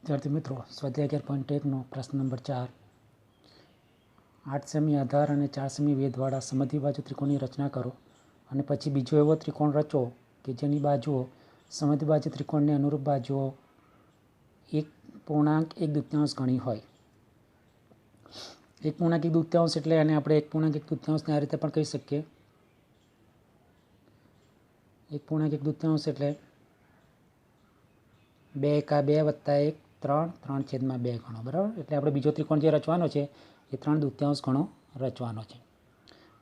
विद्यार्थी मित्रों स्वाध्याय 11.1 प्रश्न नंबर 4 8 સેમી આધાર અને 4 સેમી વેધવાળા સમદ્વિબાજુ ત્રિકોણની રચના કરો અને પછી બીજો એવો ત્રિકોણ રચો કે જેની બાજુઓ સમદ્વિબાજુ ત્રિકોણને અનુરૂપ બાજુઓ 1.1 ગણી હોય। 1.1 એટલે એને આપણે 1.1 આ રીતે પણ કહી શકીએ। 1.1 એટલે 2 × 2 + 1 3 3/2 ગણો બરાબર। એટલે આપણે બીજો ત્રિકોણ જે રચવાનો છે એ 3/2 ગણો રચવાનો છે।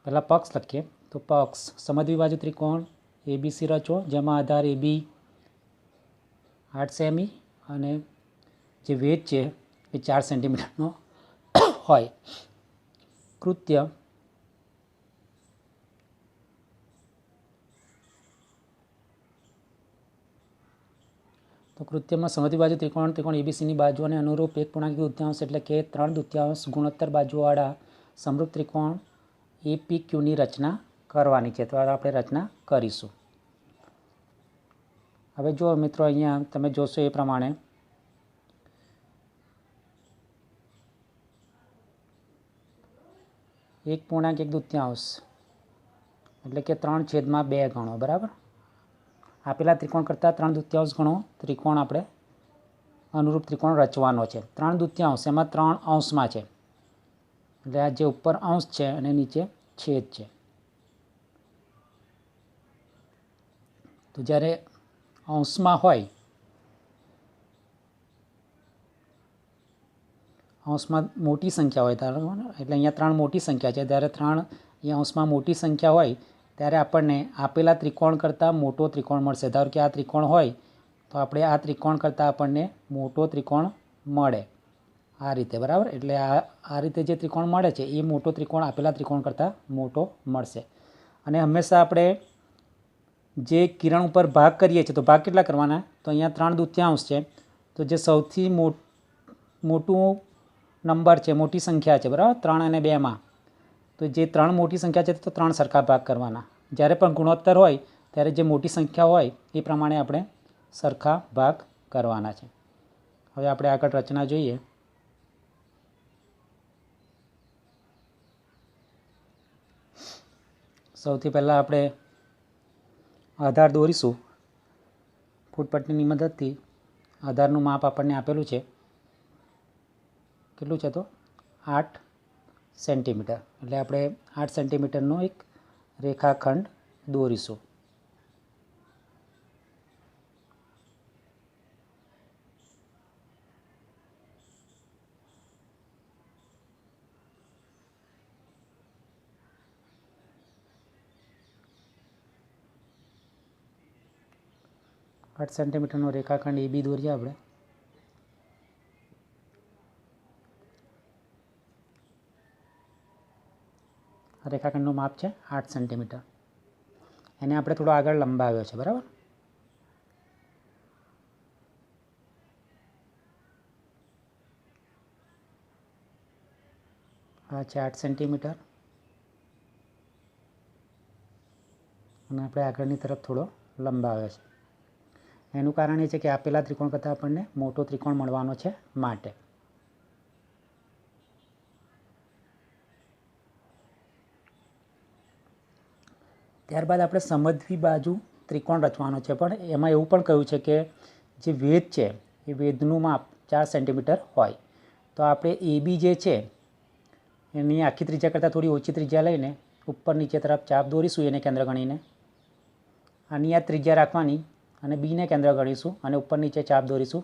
પહેલાં પક્ષ લખીએ તો પક્ષ સમદ્વિબાજુ ત્રિકોણ ABC રચો જેમાં આધાર AB 8 સેમી અને જે વેધ છે એ 4 સેન્ટીમીટરનો હોય। કૃત્ય તો કૃત્યમાં સમદ્વિબાજુ ત્રિકોણ ABCની બાજુઓને અનુરૂપ 1.1 એટલે કે 3/2 ગુણોત્તર બાજુવાળા સમરૂપ ત્રિકોણ APQની રચના કરવાની છે। તો આપણે રચના કરીશું। હવે જો મિત્રો અહીંયા તમે જોશો એ પ્રમાણે એક 1.1 એટલે કે 3/2 ગણો બરાબર। આપેલા ત્રિકોણ કરતાં 3/2 ગણો ત્રિકોણ આપણે અનુરૂપ ત્રિકોણ રચવાનો છે। 3/2 એમાં 3 અંશમાં છે એટલે આ જે ઉપર અંશ છે અને નીચે છેદ છે। તો જ્યારે અંશમાં હોય અંશમાં મોટી સંખ્યા હોય એટલે અહીંયા 3 મોટી સંખ્યા છે ત્યારે 3 એ અંશમાં મોટી સંખ્યા હોય ત્યારે આપણને આપેલા ત્રિકોણ કરતાં મોટો ત્રિકોણ મળશે। ધારો કે આ ત્રિકોણ હોય તો આપણે આ ત્રિકોણ કરતાં આપણને મોટો ત્રિકોણ મળે આ રીતે બરાબર। એટલે આ રીતે જે ત્રિકોણ મળે છે એ મોટો ત્રિકોણ આપેલા ત્રિકોણ કરતાં મોટો મળશે। અને હંમેશા આપણે જે કિરણ ઉપર ભાગ કરીએ છીએ તો ભાગ કેટલા કરવાના તો અહીંયા 3/2 છે તો જે સૌથી મોટું નંબર છે મોટી સંખ્યા છે બરાબર 3 અને 2માં તો જે 3 મોટી સંખ્યા છે તો 3 સરખા ભાગ કરવાના। જ્યારે પણ ગુણોત્તર હોય ત્યારે જે મોટી સંખ્યા હોય એ પ્રમાણે આપણે સરખા ભાગ કરવાના છે। હવે આપણે આગળ રચના જોઈએ। સૌથી પહેલાં આપણે આધાર દોરીશું। ફૂટપટ્ટીની મદદથી આધારનું માપ આપણને આપેલું છે કેટલું છે તો 8 સેન્ટીમીટર એટલે આપણે 8 સેન્ટીમીટરનો એક રેખાખંડ દોરીશું। સેન્ટીમીટરનો રેખાખંડ AB દોરીએ આપણે। રેખાખંડનું માપ છે 8 સેન્ટીમીટર। એને આપણે થોડો આગળ લંબાવ્યો છે બરાબર। આ છે 8 સેન્ટીમીટર અને આપણે આગળની તરફ થોડો લંબાવ્યો છે। એનું કારણ એ છે કે આપેલા ત્રિકોણ કરતાં આપણને મોટો ત્રિકોણ મળવાનો છે માટે। ત્યારબાદ આપણે સમદ્વિબાજુ ત્રિકોણ રચવાનો છે પણ એમાં એવું પણ કહ્યું છે કે જે વેધ છે એ વેધનું માપ 4 સેન્ટીમીટર હોય। તો આપણે AB જે છે એની આખી ત્રિજ્યા કરતાં થોડી ઓછી ત્રિજ્યા લઈને ઉપર નીચે તરફ ચાપ દોરીશું એને કેન્દ્ર ગણીને। આની આ ત્રિજ્યા રાખવાની અને બીને કેન્દ્ર ગણીશું અને ઉપર નીચે ચાપ દોરીશું।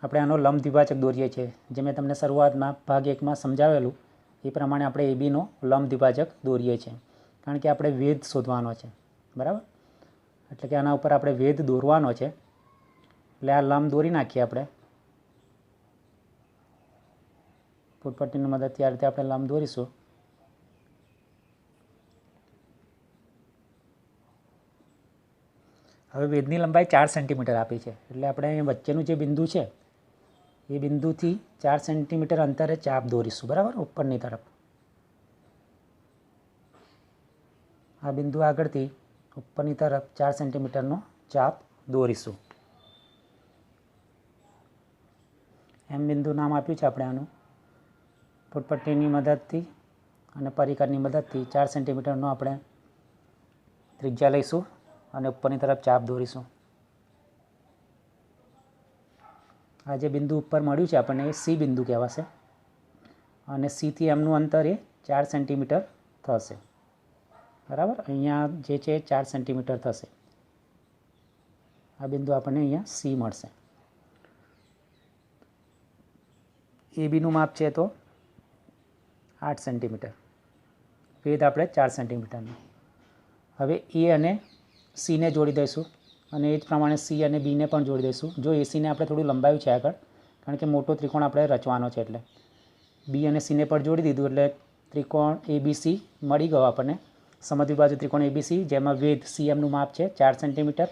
આપણે આનો લંબ દ્વિભાજક દોરીએ છીએ જે મેં તમને શરૂઆતમાં ભાગ 1માં સમજાવેલું એ પ્રમાણે આપણે ABનો લંબ દ્વિભાજક દોરીએ છીએ કારણ કે આપણે વેધ શોધવાનો છે બરાબર। એટલે કે આના ઉપર આપણે વેધ દોરવાનો છે એટલે આ લંબ દોરી નાખીએ આપણે ફૂટપટ્ટીની મદદથી આ રીતે આપણે લંબ દોરીશું। હવે વેધની લંબાઈ 4 સેન્ટીમીટર આપી છે એટલે આપણે વચ્ચેનું જે બિંદુ છે એ બિંદુથી 4 સેન્ટીમીટર અંતરે ચાપ દોરીશું બરાબર ઉપરની તરફ। આ બિંદુ આગળથી ઉપરની તરફ 4 સેન્ટીમીટરનો ચાપ દોરીશું। એમ બિંદુ નામ આપ્યું છે આપણે આનું. ફૂટપટ્ટીની મદદથી અને પરિકરની મદદથી 4 સેન્ટીમીટરનો આપણે ત્રિજ્યા લઈશું અને ઉપરની તરફ ચાપ દોરીશું. આ જે બિંદુ ઉપર મળ્યું છે આપણને એ સી બિંદુ કહેવાશે અને સીથી એમનું અંતર એ 4 સેન્ટીમીટર થશે. બરાબર, અહીંયા જે છે 4 સેન્ટીમીટર થશે. આ બિંદુ આપણને અહીંયા સી મળશે. એ બીનું માપ છે તો 8 સેન્ટીમીટર, વેધ આપણે 4 સેન્ટીમીટરનો. હવે એ અને સીને જોડી દઈશું અને એ જ પ્રમાણે સી અને બીને પણ જોડી દઈશું. જો એસીને આપણે થોડું લંબાવ્યું છે આગળ, કારણ કે મોટો ત્રિકોણ આપણે રચવાનો છે, એટલે બી અને સીને પણ જોડી દીધું એટલે ત્રિકોણ એબીસી મળી ગયો આપણને. સમદ્વિબાજુ ત્રિકોણ એબીસી જેમાં વેધ સીએમનું માપ છે 4 સેન્ટીમીટર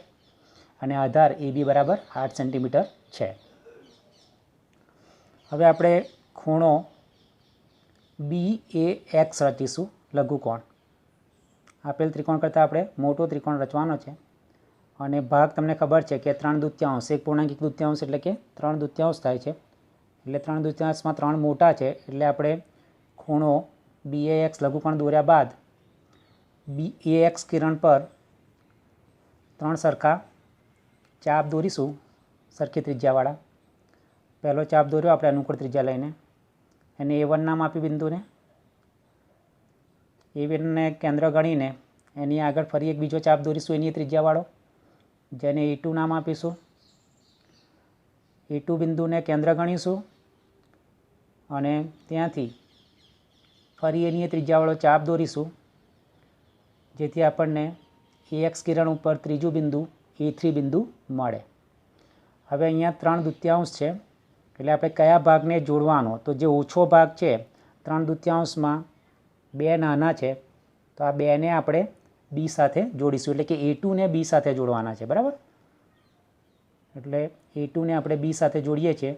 અને આધાર એબી બરાબર 8 સેન્ટીમીટર છે. હવે આપણે ખૂણો બી એ એક્સ રચીશું, લઘુકોણ. આપેલ ત્રિકોણ કરતાં આપણે મોટો ત્રિકોણ રચવાનો છે અને ભાગ તમને ખબર છે કે 3/2, 1.1 એટલે કે 3/2 થાય છે. એટલે 3/2માં 3 મોટા છે એટલે આપણે ખૂણો બી એ એક્સ લઘુકોણ દોર્યા બાદ બી એ એક્સ કિરણ પર 3 સરખા ચાપ દોરીશું સરખી ત્રિજ્યાવાળા. પહેલો ચાપ દોર્યો આપણે અનુકૂળ ત્રિજ્યા લઈને, એને A1 નામ આપ્યું બિંદુને. A1ને કેન્દ્ર ગણીને એની આગળ ફરી એક બીજો ચાપ દોરીશું એની ત્રિજ્યાવાળો, જેને A2 નામ આપીશું. A2 બિંદુને કેન્દ્ર ગણીશું અને ત્યાંથી ફરી એની ત્રિજ્યાવાળો ચાપ દોરીશું, જેથી આપણને AX કિરણ ઉપર ત્રીજું બિંદુ A3 બિંદુ મળે. હવે અહીંયા 3/2 છે એટલે આપણે કયા ભાગને જોડવાનો, તો જે ઓછો ભાગ છે 3/2માં 2 નાના છે તો આ 2ને આપણે બી સાથે જોડીશું, એટલે કે A2ને બી સાથે જોડવાના છે. બરાબર, એટલે A2ને આપણે બી સાથે જોડીએ છીએ.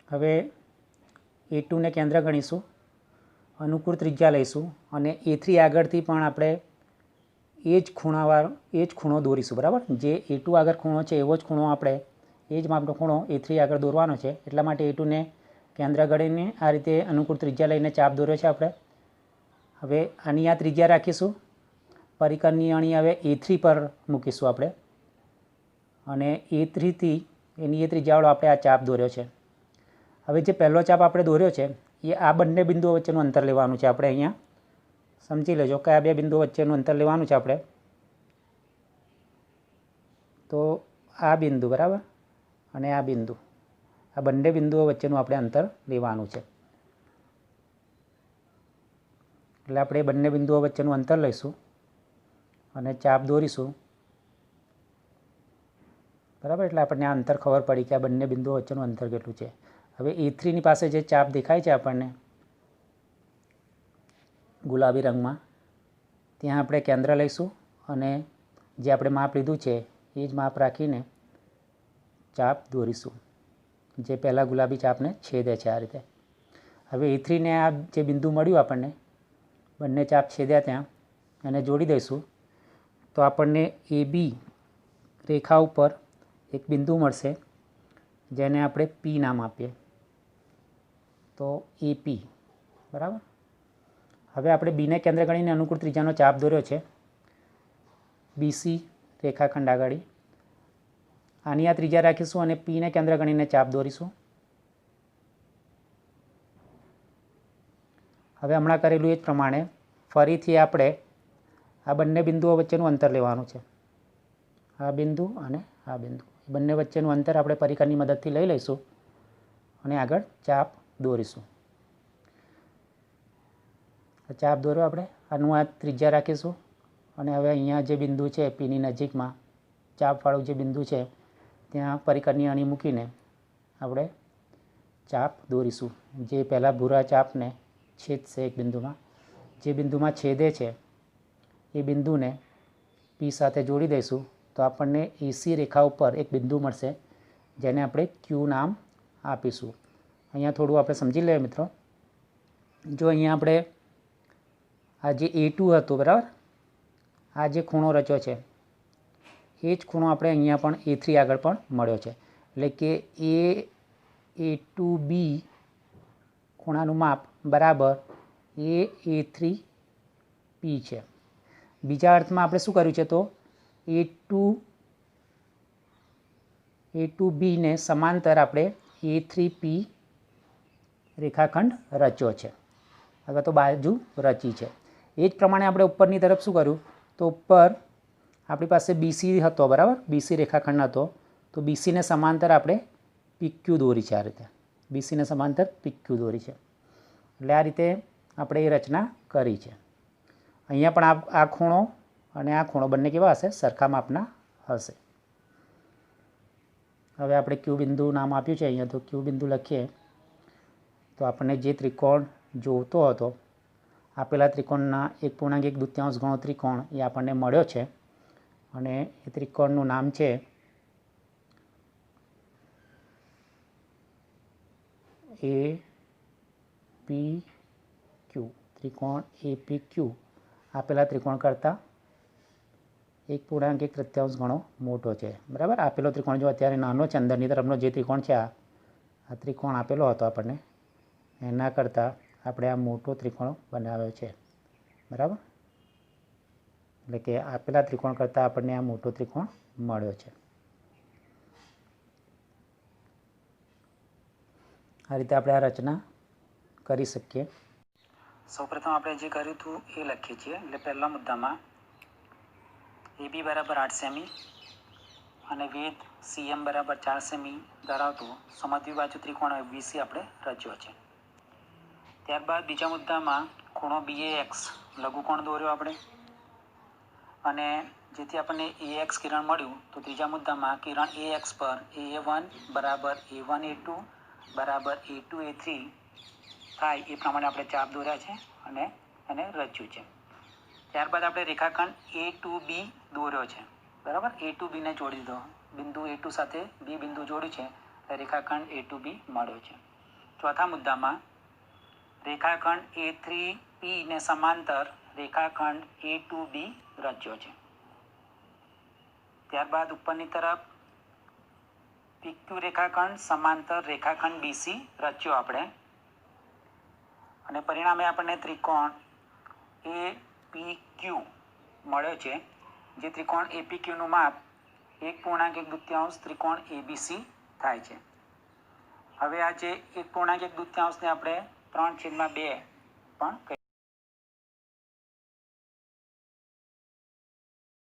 હવે A2ને કેન્દ્ર ગણીશું, અનુકૂળ ત્રિજ્યા લઈશું અને A3 આગળથી પણ આપણે એ જ ખૂણો દોરીશું. બરાબર, જે A2 આગળ ખૂણો છે એવો જ ખૂણો આપણે એ જ માપનો ખૂણો A3 આગળ દોરવાનો છે. એટલા માટે A2ને કેન્દ્ર ગણીને આ રીતે અનુકૂળ ત્રિજ્યા લઈને ચાપ દોર્યો છે આપણે. હવે આની આ ત્રિજ્યા રાખીશું, પરિકરની અણી હવે A3 પર મૂકીશું આપણે અને A3થી એની એ ત્રિજ્યાવાળો આપણે આ ચાપ દોર્યો છે. હવે જે પહેલો ચાપ આપણે દોર્યો છે એ આ બંને બિંદુઓ વચ્ચેનું અંતર લેવાનું છે આપણે. અહીંયા સમજી લેજો કયા બે બિંદુઓ વચ્ચેનું અંતર લેવાનું છે આપણે. તો આ બિંદુ બરાબર અને આ બિંદુ, આ બંને બિંદુઓ વચ્ચેનું આપણે અંતર લેવાનું છે. એટલે આપણે બંને બિંદુઓ વચ્ચેનું અંતર લઈશું અને ચાપ દોરીશું. બરાબર, એટલે આપણને આ અંતર ખબર પડી કે આ બંને બિંદુઓ વચ્ચેનું અંતર કેટલું છે. હવે A3ની પાસે જે ચાપ દેખાય છે આપણને ગુલાબી રંગમાં, ત્યાં આપણે કેન્દ્ર લઈશું અને જે આપણે માપ લીધું છે એ જ માપ રાખીને ચાપ દોરીશું, જે પહેલાં ગુલાબી ચાપને છેદે છે આ રીતે. હવે A3ને આ જે બિંદુ મળ્યું આપણને, બંને ચાપ છેદ્યા ત્યાં, એને જોડી દઈશું તો આપણને AB રેખા ઉપર એક બિંદુ મળશે જેને આપણે P નામ આપીએ, તો AP. બરાબર, હવે આપણે બીને કેન્દ્ર ગણીને અનુકૂળ ત્રિજ્યાનો ચાપ દોર્યો છે BC રેખાખંડ આગળ. આની આ ત્રિજ્યા રાખીશું અને Pને કેન્દ્ર ગણીને ચાપ દોરીશું. હવે હમણાં કરેલું એ જ પ્રમાણે ફરીથી આપણે આ બંને બિંદુઓ વચ્ચેનું અંતર લેવાનું છે. આ બિંદુ અને આ બિંદુ, બંને વચ્ચેનું અંતર આપણે પરિકરની મદદથી લઈ લઈશું અને આગળ ચાપ દોરીશું. ચાપ દોર્યો આપણે, આનું આ ત્રિજ્યા રાખીશું અને હવે અહીંયા જે બિંદુ છે Pની નજીકમાં ચાપવાળું જે બિંદુ છે ત્યાં પરિકરની અણી મૂકીને આપણે ચાપ દોરીશું, જે પહેલાં ભૂરા ચાપને છેદશે એક બિંદુમાં. જે બિંદુમાં છેદે છે એ બિંદુને P સાથે જોડી દઈશું તો આપણને AC રેખા ઉપર એક બિંદુ મળશે જેને આપણે Q નામ આપીશું. અહીંયા થોડું આપણે સમજી લઈએ મિત્રો. જો અહીંયા આપણે આ જે A2 હતું બરાબર, આ જે ખૂણો રચ્યો છે એ જ ખૂણો આપણે અહીંયા પણ A3 આગળ પણ મળ્યો છે, એટલે કે A2B ખૂણાનું માપ બરાબર A3P છે. બીજા અર્થમાં આપણે શું કર્યું છે તો A2B ને સમાંતર આપણે A3P રેખાખંડ રચ્યો છે અથવા તો બાજુ રચી છે. એ જ પ્રમાણે આપણે ઉપરની તરફ શું કર્યું તો ઉપર આપણી પાસે BC હતો, બરાબર, BC રેખાખંડ હતો, તો BC ને સમાંતર આપણે PQ દોરી છે. આ રીતે BC ને સમાંતર PQ દોરી છે. એટલે આ રીતે આપણે એ રચના કરી છે. અહીંયા પણ આ ખૂણો અને આ ખૂણો બંને કેવા હશે? સરખા માપના હશે. હવે આપણે Q બિંદુ નામ આપ્યું છે અહીંયા, તો Q બિંદુ લખીએ તો આપણને જે ત્રિકોણ જોઈતો હતો, આપેલા ત્રિકોણના 1.1/2 ગણો ત્રિકોણ એ આપણને મળ્યો છે અને એ ત્રિકોણનું નામ છે APQ. ત્રિકોણ APQ આપેલા ત્રિકોણ કરતાં 1.1/3 ગણો મોટો છે, બરાબર. આપેલો ત્રિકોણ જો અત્યારે નાનો છે, અંદરની તરફનો જે ત્રિકોણ છે આ ત્રિકોણ આપેલો હતો આપણને, એના કરતાં આપણે આ મોટો ત્રિકોણ બનાવ્યો છે, બરાબર. એટલે કે આપેલા ત્રિકોણ કરતાં આપણને આ મોટો ત્રિકોણ મળ્યો છે. આ રીતે આપણે આ રચના કરી શકીએ. સૌપ્રથમ આપણે જે કર્યું હતું એ લખીએ છીએ. એટલે પહેલા મુદ્દામાં AB બરાબર 8 સેમી અને વેધ CM બરાબર 4 સેમી ધરાવતું સમદ્વિબાજુ ત્રિકોણ BC આપણે રચ્યો છે. ત્યારબાદ બીજા મુદ્દામાં ખૂણો BAX લઘુકોણ દોર્યો આપણે, અને જેથી આપણને AX કિરણ મળ્યું, તો ત્રીજા મુદ્દામાં કિરણ AX પર A1 બરાબર A1A2 બરાબર A2A3 થાય એ પ્રમાણે આપણે ચાપ દોર્યા છે અને એને રચ્યું છે. ત્યારબાદ આપણે રેખાખંડ A2B દોર્યો છે, બરાબર. A2B ને જોડી દીધો, બિંદુ A2 સાથે B બિંદુ જોડ્યું છે, એટલે રેખાખંડ A2B મળ્યો છે. ચોથા મુદ્દામાં રેખાખંડ A3P ને સમાંતર રેખાખંડ A2B રચ્યો છે. ત્યારબાદ ઉપરની તરફ PQ રેખાખંડ સમાંતર રેખાખંડ BC રચ્યો આપણે, અને પરિણામે આપણને ત્રિકોણ APQ મળ્યો છે. જે ત્રિકોણ APQ નું માપ 1.1/2 ત્રિકોણ ABC થાય છે. હવે આ જે 1.1/2 ને આપણે 3/2 પણ